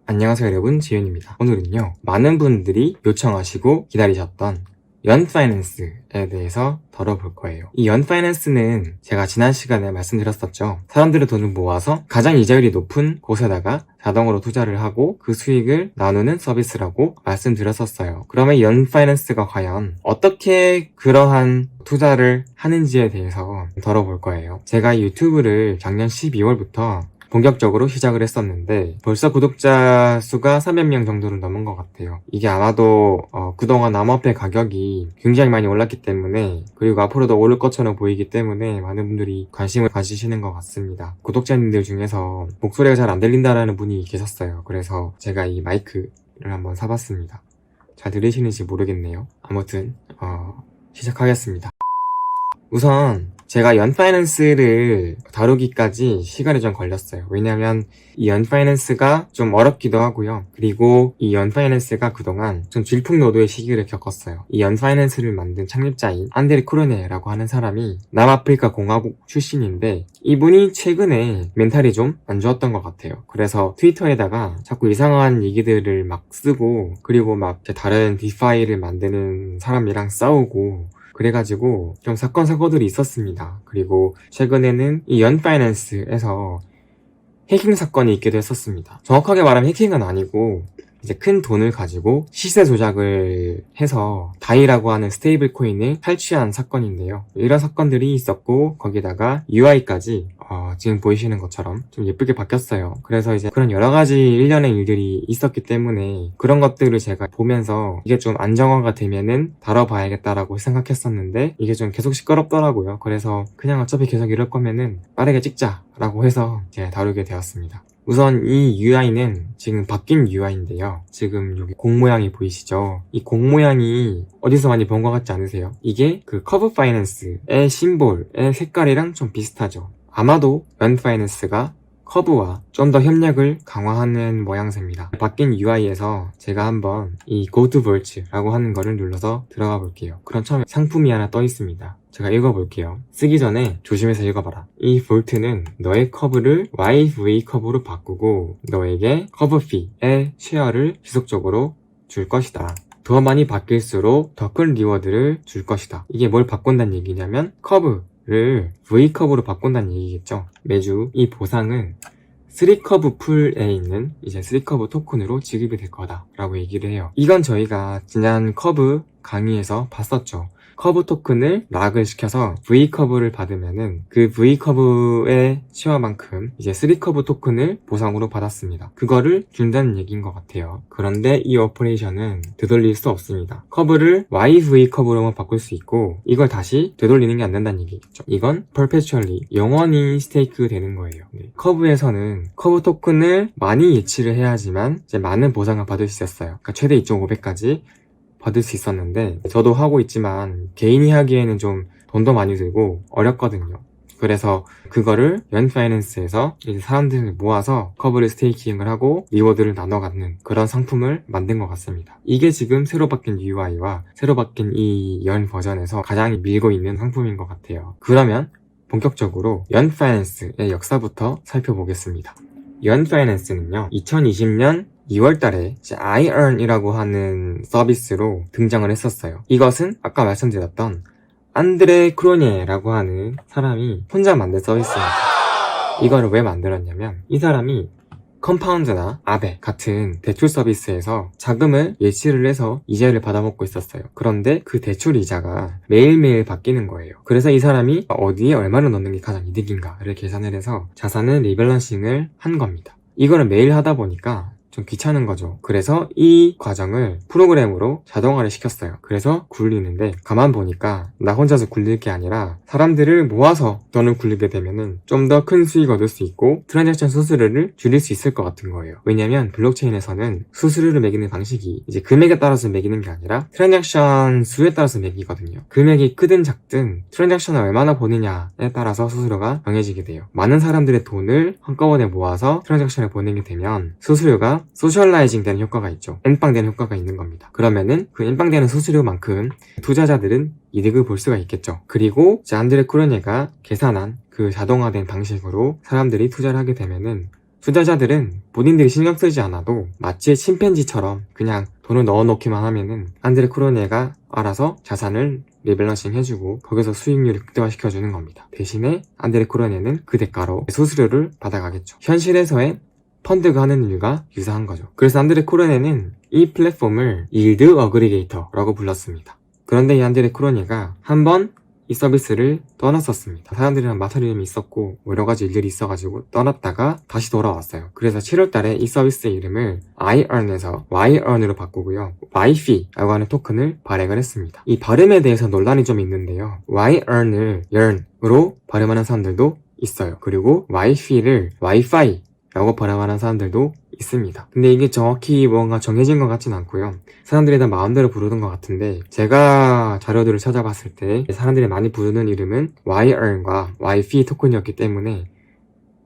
안녕하세요 여러분, 지윤입니다. 오늘은요, 많은 분들이 요청하시고 기다리셨던 연파이낸스에 대해서 다뤄볼 거예요. 이 연파이낸스는 제가 지난 시간에 말씀드렸었죠. 사람들의 돈을 모아서 가장 이자율이 높은 곳에다가 자동으로 투자를 하고 그 수익을 나누는 서비스라고 말씀드렸었어요. 그러면 연파이낸스가 과연 어떻게 그러한 투자를 하는지에 대해서 다뤄볼 거예요. 제가 유튜브를 작년 12월부터 본격적으로 시작을 했었는데 벌써 구독자 수가 300명 정도는 넘은 것 같아요. 이게 아마도 그동안 암호화폐 가격이 굉장히 많이 올랐기 때문에, 그리고 앞으로도 오를 것처럼 보이기 때문에 많은 분들이 관심을 가지시는 것 같습니다. 구독자님들 중에서 목소리가 잘 안 들린다라는 분이 계셨어요. 그래서 제가 이 마이크를 한번 사봤습니다. 잘 들리시는지 모르겠네요. 아무튼 시작하겠습니다. 우선 제가 연파이낸스를 다루기까지 시간이 좀 걸렸어요. 왜냐면 이 연파이낸스가 좀 어렵기도 하고요. 그리고 이 연파이낸스가 그동안 좀 질풍노도의 시기를 겪었어요. 이 연파이낸스를 만든 창립자인 안드레 크로네라고 하는 사람이 남아프리카 공화국 출신인데, 이분이 최근에 멘탈이 좀 안 좋았던 것 같아요. 그래서 트위터에다가 자꾸 이상한 얘기들을 막 쓰고, 그리고 막 다른 디파이를 만드는 사람이랑 싸우고, 그래가지고 좀 사건 사고들이 있었습니다. 그리고 최근에는 이 연파이낸스에서 해킹 사건이 있기도 했었습니다. 정확하게 말하면 해킹은 아니고 이제 큰 돈을 가지고 시세 조작을 해서 다이라고 하는 스테이블 코인을 탈취한 사건인데요. 이런 사건들이 있었고, 거기다가 UI까지 지금 보이시는 것처럼 좀 예쁘게 바뀌었어요. 그래서 이제 그런 여러 가지 일련의 일들이 있었기 때문에 그런 것들을 제가 보면서 이게 좀 안정화가 되면은 다뤄봐야겠다라고 생각했었는데, 이게 좀 계속 시끄럽더라고요. 그래서 그냥 어차피 계속 이럴 거면은 빠르게 찍자라고 해서 이제 다루게 되었습니다. 우선 이 UI는 지금 바뀐 UI인데요. 지금 여기 공 모양이 보이시죠? 이 공 모양이 어디서 많이 본 것 같지 않으세요? 이게 그 커브 파이낸스의 심볼의 색깔이랑 좀 비슷하죠. 아마도 연파이낸스가 커브와 좀 더 협력을 강화하는 모양새입니다. 바뀐 UI에서 제가 한번 이 Go to Vault라고 하는 거를 눌러서 들어가 볼게요. 그럼 처음에 상품이 하나 떠 있습니다. 제가 읽어볼게요. 쓰기 전에 조심해서 읽어봐라. 이 볼트는 너의 커브를 YV 커브로 바꾸고 너에게 커브 피의 쉐어를 지속적으로 줄 것이다. 더 많이 바뀔수록 더 큰 리워드를 줄 것이다. 이게 뭘 바꾼다는 얘기냐면 커브를 V컵으로 바꾼다는 얘기겠죠. 매주 이 보상은 3커브 풀에 있는 이제 3커브 토큰으로 지급이 될 거다 라고 얘기를 해요. 이건 저희가 지난 커브 강의에서 봤었죠. 커브 토큰을 락을 시켜서 V커브를 받으면은 그 V커브의 시어만큼 이제 3커브 토큰을 보상으로 받았습니다. 그거를 준다는 얘기인 것 같아요. 그런데 이 오퍼레이션은 되돌릴 수 없습니다. 커브를 YV커브로만 바꿀 수 있고, 이걸 다시 되돌리는 게 안 된다는 얘기겠죠. 이건 perpetually, 영원히 스테이크 되는 거예요. 커브에서는 커브 토큰을 많이 예치를 해야지만 이제 많은 보상을 받을 수 있었어요. 그러니까 최대 2.5배까지 받을 수 있었는데, 저도 하고 있지만 개인이 하기에는 좀 돈도 많이 들고 어렵거든요. 그래서 그거를 연파이낸스에서 이제 사람들을 모아서 커브를 스테이킹을 하고 리워드를 나눠 갖는 그런 상품을 만든 것 같습니다. 이게 지금 새로 바뀐 UI와 새로 바뀐 이 연 버전에서 가장 밀고 있는 상품인 것 같아요. 그러면 본격적으로 연파이낸스의 역사부터 살펴보겠습니다. 연파이낸스는요, 2020년 2월달에 iEarn이라고 하는 서비스로 등장을 했었어요. 이것은 아까 말씀드렸던 안드레 크로네라고 하는 사람이 혼자 만든 서비스입니다. 이거를 왜 만들었냐면, 이 사람이 컴파운드나 아베 같은 대출 서비스에서 자금을 예치를 해서 이자를 받아먹고 있었어요. 그런데 그 대출 이자가 매일매일 바뀌는 거예요. 그래서 이 사람이 어디에 얼마를 넣는 게 가장 이득인가를 계산을 해서 자산을 리밸런싱을 한 겁니다. 이거를 매일 하다 보니까 좀 귀찮은 거죠. 그래서 이 과정을 프로그램으로 자동화를 시켰어요. 그래서 굴리는데, 가만 보니까 나 혼자서 굴릴 게 아니라 사람들을 모아서 돈을 굴리게 되면은 좀 더 큰 수익 얻을 수 있고 트랜잭션 수수료를 줄일 수 있을 것 같은 거예요. 왜냐면 블록체인에서는 수수료를 매기는 방식이 이제 금액에 따라서 매기는 게 아니라 트랜잭션 수에 따라서 매기거든요. 금액이 크든 작든 트랜잭션을 얼마나 보느냐에 따라서 수수료가 정해지게 돼요. 많은 사람들의 돈을 한꺼번에 모아서 트랜잭션을 보내게 되면 수수료가 소셜라이징 되는 효과가 있죠. 엠빵 되는 효과가 있는 겁니다. 그러면은 그 엠빵 되는 수수료만큼 투자자들은 이득을 볼 수가 있겠죠. 그리고 안드레 크로네가 계산한 그 자동화된 방식으로 사람들이 투자를 하게 되면은 투자자들은 본인들이 신경 쓰지 않아도 마치 침팬지처럼 그냥 돈을 넣어놓기만 하면은 안드레 크로네가 알아서 자산을 리밸런싱 해주고 거기서 수익률을 극대화시켜주는 겁니다. 대신에 안드레 크로네는 그 대가로 수수료를 받아가겠죠. 현실에서의 펀드가 하는 일과 유사한 거죠. 그래서 안드레 크로네는 이 플랫폼을 일드 어그리게이터라고 불렀습니다. 그런데 이 안드레 크로네가 한번 이 서비스를 떠났었습니다. 사람들이랑 마찰이 있었고 여러가지 일들이 있어가지고 떠났다가 다시 돌아왔어요. 그래서 7월달에 이 서비스의 이름을 iEarn에서 yEarn으로 바꾸고요. yFee라고 하는 토큰을 발행을 했습니다. 이 발음에 대해서 논란이 좀 있는데요. yEarn을 yearn으로 발음하는 사람들도 있어요. 그리고 yFee를 Wi-Fi라고 발음하는 사람들도 있습니다. 근데 이게 정확히 뭔가 정해진 것 같진 않고요. 사람들이 다 마음대로 부르는 것 같은데 제가 자료들을 찾아봤을 때 사람들이 많이 부르는 이름은 yEarn과 yFee 토큰이었기 때문에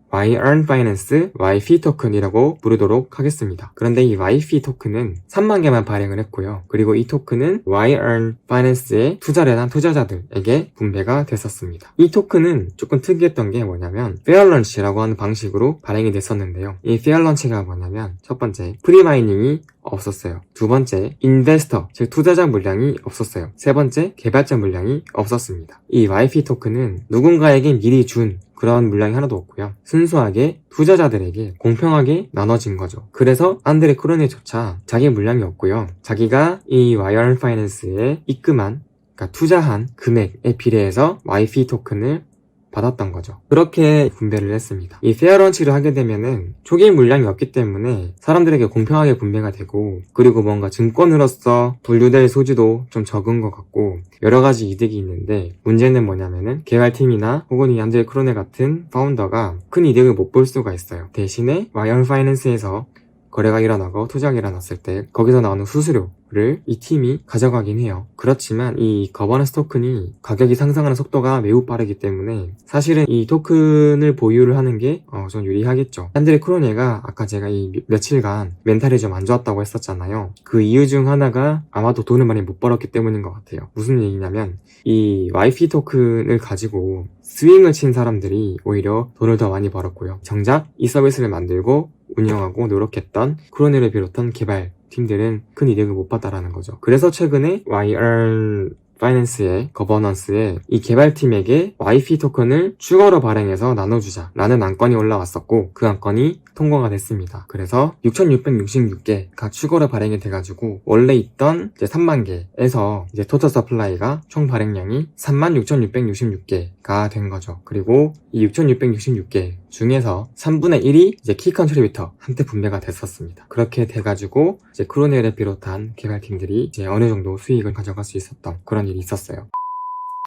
yEarn Finance, yFee 토큰이라고 부르도록 하겠습니다. 그런데 이 yFee 토큰은 3만 개만 발행을 했고요. 그리고 이 토큰은 yEarn Finance에 투자를 한 투자자들에게 분배가 됐었습니다. 이 토큰은 조금 특이했던 게 뭐냐면 Fair Launch라고 하는 방식으로 발행이 됐었는데요. 이 Fair Launch가 뭐냐면 첫 번째, 프리마이닝이 없었어요. 두 번째, 인베스터, 즉 투자자 물량이 없었어요. 세 번째, 개발자 물량이 없었습니다. 이 yFee 토큰은 누군가에게 미리 준 그런 물량이 하나도 없고요. 순수하게 투자자들에게 공평하게 나눠진 거죠. 그래서 안드레 크로네조차 자기 물량이 없고요. 자기가 이 yEarn Finance에 입금한, 그러니까 투자한 금액에 비례해서 yFee 토큰을 받았던 거죠. 그렇게 분배를 했습니다. 이 페어 런치를 하게 되면은 초기 물량이 없기 때문에 사람들에게 공평하게 분배가 되고, 그리고 뭔가 증권으로서 분류될 소지도 좀 적은 것 같고 여러 가지 이득이 있는데, 문제는 뭐냐면은 개발팀이나 혹은 이 안드레 크로네 같은 파운더가 큰 이득을 못 볼 수가 있어요. 대신에 yEarn Finance에서 거래가 일어나고 투자가 일어났을 때 거기서 나오는 수수료를 이 팀이 가져가긴 해요. 그렇지만 이 거버넌스 토큰이 가격이 상승하는 속도가 매우 빠르기 때문에 사실은 이 토큰을 보유를 하는 게 좀 유리하겠죠. 안드레 크로네가 아까 제가 이 며칠간 멘탈이 좀 안 좋았다고 했었잖아요. 그 이유 중 하나가 아마도 돈을 많이 못 벌었기 때문인 것 같아요. 무슨 얘기냐면 이 yFee 토큰을 가지고 스윙을 친 사람들이 오히려 돈을 더 많이 벌었고요. 정작 이 서비스를 만들고 운영하고 노력했던 크로네를 비롯한 개발 팀들은 큰 이득을 못 봤다라는 거죠. 그래서 최근에 yEarn 파이낸스의 거버넌스에 이 개발팀에게 yFee 토큰을 추가로 발행해서 나눠주자라는 안건이 올라왔었고, 그 안건이 통과가 됐습니다. 그래서 6,666개가 추가로 발행이 돼가지고 원래 있던 이제 3만 개에서 이제 토탈 서플라이가 총 발행량이 36,666개가 된 거죠. 그리고 이 6,666개 중에서 3분의 1이 이제 키 컨트리뷰터한테 분배가 됐었습니다. 그렇게 돼가지고 이제 크로네를 비롯한 개발팀들이 이제 어느 정도 수익을 가져갈 수 있었던 그런 일이 있었어요.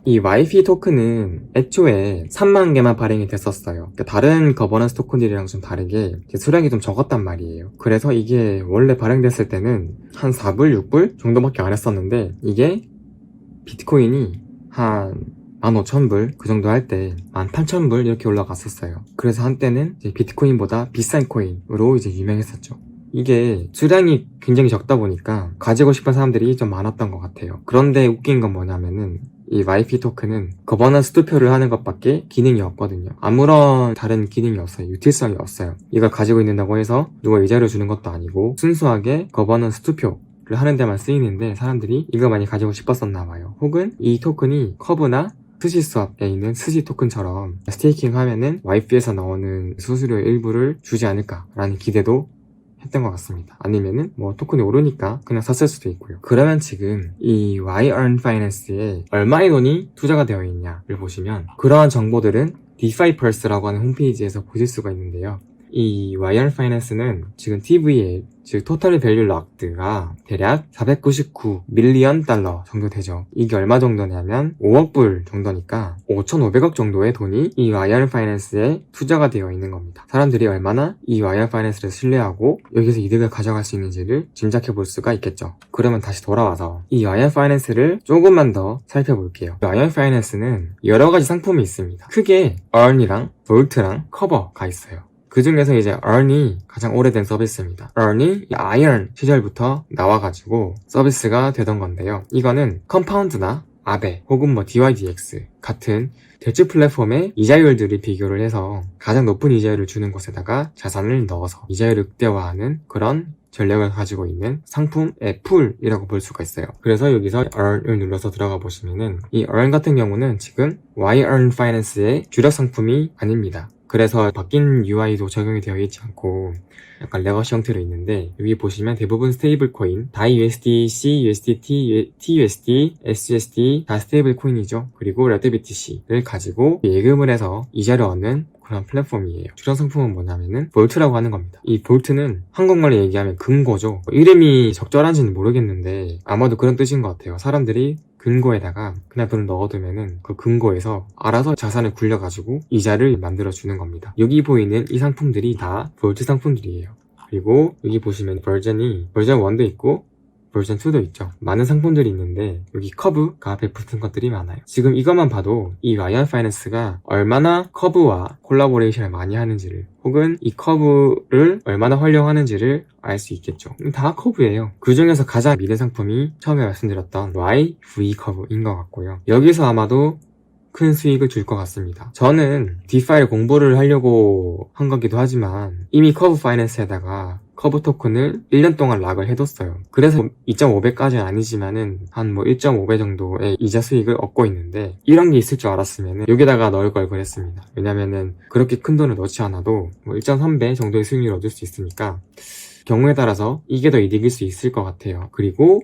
이 yFee 토큰은 애초에 3만 개만 발행이 됐었어요. 그러니까 다른 거버넌스 토큰들이랑 좀 다르게 수량이 좀 적었단 말이에요. 그래서 이게 원래 발행됐을 때는 한 4불, 6불 정도밖에 안 했었는데, 이게 비트코인이 한 15,000불 그 정도 할 때 18,000불 이렇게 올라갔었어요. 그래서 한때는 이제 비트코인보다 비싼 코인으로 이제 유명했었죠. 이게 수량이 굉장히 적다 보니까 가지고 싶은 사람들이 좀 많았던 것 같아요. 그런데 웃긴 건 뭐냐면은 이 yFee 토큰은 거버넌스 투표를 하는 것밖에 기능이 없거든요. 아무런 다른 기능이 없어요. 유틸성이 없어요. 이걸 가지고 있는다고 해서 누가 이자를 주는 것도 아니고 순수하게 거버넌스 투표를 하는 데만 쓰이는데 사람들이 이거 많이 가지고 싶었었나 봐요. 혹은 이 토큰이 커브나 스시 스왑에 있는 스시 토큰처럼 스테이킹 하면은 yFee에서 나오는 수수료의 일부를 주지 않을까라는 기대도 했던 것 같습니다. 아니면은 뭐 토큰이 오르니까 그냥 샀을 수도 있고요. 그러면 지금 이 yEarn Finance에 얼마의 돈이 투자가 되어 있냐를 보시면 그러한 정보들은 DeFiPulse라고 하는 홈페이지에서 보실 수가 있는데요. 이 yEarn Finance는 지금 TVA, 즉 토탈 밸류 락드가 대략 499 밀리언 달러 정도 되죠. 이게 얼마 정도냐면 5억 불 정도니까 5,500억 정도의 돈이 이 yEarn Finance에 투자가 되어 있는 겁니다. 사람들이 얼마나 이 yEarn Finance를 신뢰하고 여기서 이득을 가져갈 수 있는지를 짐작해 볼 수가 있겠죠. 그러면 다시 돌아와서 이 yEarn Finance를 조금만 더 살펴볼게요. yEarn Finance는 여러 가지 상품이 있습니다. 크게 Earn이랑 Vault랑 Cover가 있어요. 그 중에서 이제 Earn이 가장 오래된 서비스입니다. Earn이 iEarn 시절부터 나와가지고 서비스가 되던 건데요. 이거는 컴파운드나 아베 혹은 뭐 DYDX 같은 대출 플랫폼의 이자율들을 비교를 해서 가장 높은 이자율을 주는 곳에다가 자산을 넣어서 이자율을 극대화하는 그런 전략을 가지고 있는 상품의 풀이라고 볼 수가 있어요. 그래서 여기서 Earn을 눌러서 들어가 보시면은 이 Earn 같은 경우는 지금 Y-Earn Finance의 주력 상품이 아닙니다. 그래서 바뀐 UI도 적용이 되어 있지 않고 약간 레거시 형태로 있는데 여기 보시면 대부분 스테이블 코인 DAI-USD, C-USD, TUSD, SUSD 다 스테이블 코인이죠. 그리고 레드 BTC를 가지고 예금을 해서 이자를 얻는 그런 플랫폼이에요. 주력 상품은 뭐냐면은 볼트라고 하는 겁니다. 이 볼트는 한국말로 얘기하면 금고죠. 이름이 적절한지는 모르겠는데 아마도 그런 뜻인 것 같아요. 사람들이 금고에다가 그냥 돈을 넣어두면은 그 금고에서 알아서 자산을 굴려가지고 이자를 만들어주는 겁니다. 여기 보이는 이 상품들이 다 볼트 상품들이에요. 그리고 여기 보시면 버전 1도 있고 버전 2도 있죠. 많은 상품들이 있는데 여기 커브가 앞에 붙은 것들이 많아요. 지금 이것만 봐도 이 와이언 파이낸스가 얼마나 커브와 콜라보레이션을 많이 하는지를 혹은 이 커브를 얼마나 활용하는지를 알 수 있겠죠. 다 커브예요. 그 중에서 가장 믿은 상품이 처음에 말씀드렸던 YV 커브인 것 같고요. 여기서 아마도 큰 수익을 줄 것 같습니다. 저는 디파이를 공부를 하려고 한 거기도 하지만 이미 커브 파이낸스에다가 커브 토큰을 1년 동안 락을 해뒀어요. 그래서 2.5배까지는 아니지만은 한 뭐 1.5배 정도의 이자 수익을 얻고 있는데 이런 게 있을 줄 알았으면은 여기다가 넣을 걸 그랬습니다. 왜냐면은 그렇게 큰 돈을 넣지 않아도 뭐 1.3배 정도의 수익률을 얻을 수 있으니까 경우에 따라서 이게 더 이득일 수 있을 것 같아요. 그리고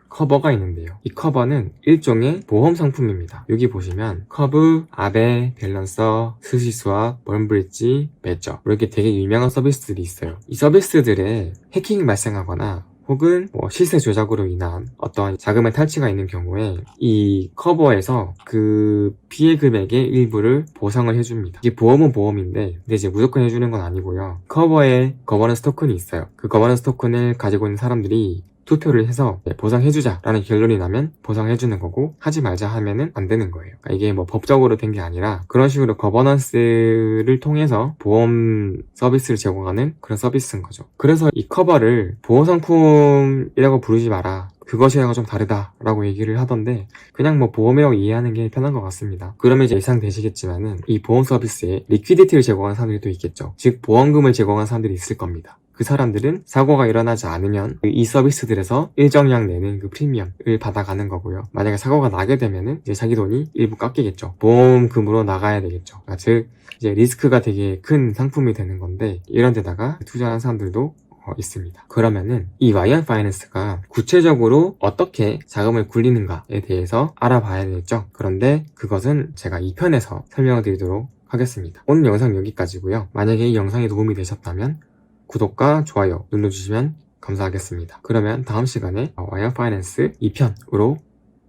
커버가 있는데요. 이 커버는 일종의 보험 상품입니다. 여기 보시면 커브, 아베, 밸런서, 스시스왑, 먼브릿지, 매저 이렇게 되게 유명한 서비스들이 있어요. 이 서비스들에 해킹이 발생하거나 혹은 뭐 시세 조작으로 인한 어떤 자금의 탈취가 있는 경우에 이 커버에서 그 피해 금액의 일부를 보상을 해줍니다. 이게 보험은 보험인데 근데 이제 무조건 해주는 건 아니고요. 커버에 거버넌스 토큰이 있어요. 그 거버넌스 토큰을 가지고 있는 사람들이 투표를 해서 보상해주자라는 결론이 나면 보상해주는 거고 하지 말자 하면은 안 되는 거예요. 그러니까 이게 뭐 법적으로 된 게 아니라 그런 식으로 거버넌스를 통해서 보험 서비스를 제공하는 그런 서비스인 거죠. 그래서 이 커버를 보험상품이라고 부르지 마라. 그것이랑은 좀 다르다라고 얘기를 하던데 그냥 뭐 보험이라고 이해하는 게 편한 것 같습니다. 그러면 이제 예상되시겠지만은 이 보험 서비스에 리퀴디티를 제공하는 사람들이 또 있겠죠. 즉 보험금을 제공하는 사람들이 있을 겁니다. 그 사람들은 사고가 일어나지 않으면 이 서비스들에서 일정량 내는 그 프리미엄을 받아가는 거고요. 만약에 사고가 나게 되면은 이제 자기 돈이 일부 깎이겠죠. 보험금으로 나가야 되겠죠. 그러니까 즉 이제 리스크가 되게 큰 상품이 되는 건데 이런 데다가 투자하는 사람들도 있습니다. 그러면은 이 와이언 파이낸스가 구체적으로 어떻게 자금을 굴리는가에 대해서 알아봐야 되겠죠. 그런데 그것은 제가 2편에서 설명을 드리도록 하겠습니다. 오늘 영상 여기까지고요. 만약에 이 영상이 도움이 되셨다면 구독과 좋아요 눌러주시면 감사하겠습니다. 그러면 다음 시간에 와이언 파이낸스 2편으로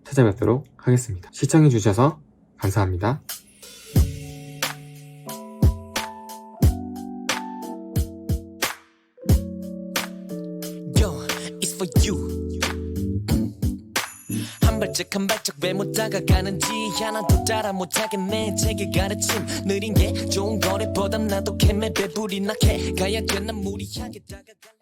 찾아뵙도록 하겠습니다. 시청해주셔서 감사합니다. for you. 한 발짝 한 발짝 왜 못 다가가는지 하나도 따라 못하겠네. 제게 가르침 느린 게 좋은 거래보단 나도 캠에 배불이 나게 가야 돼. 난 무리하게 다가가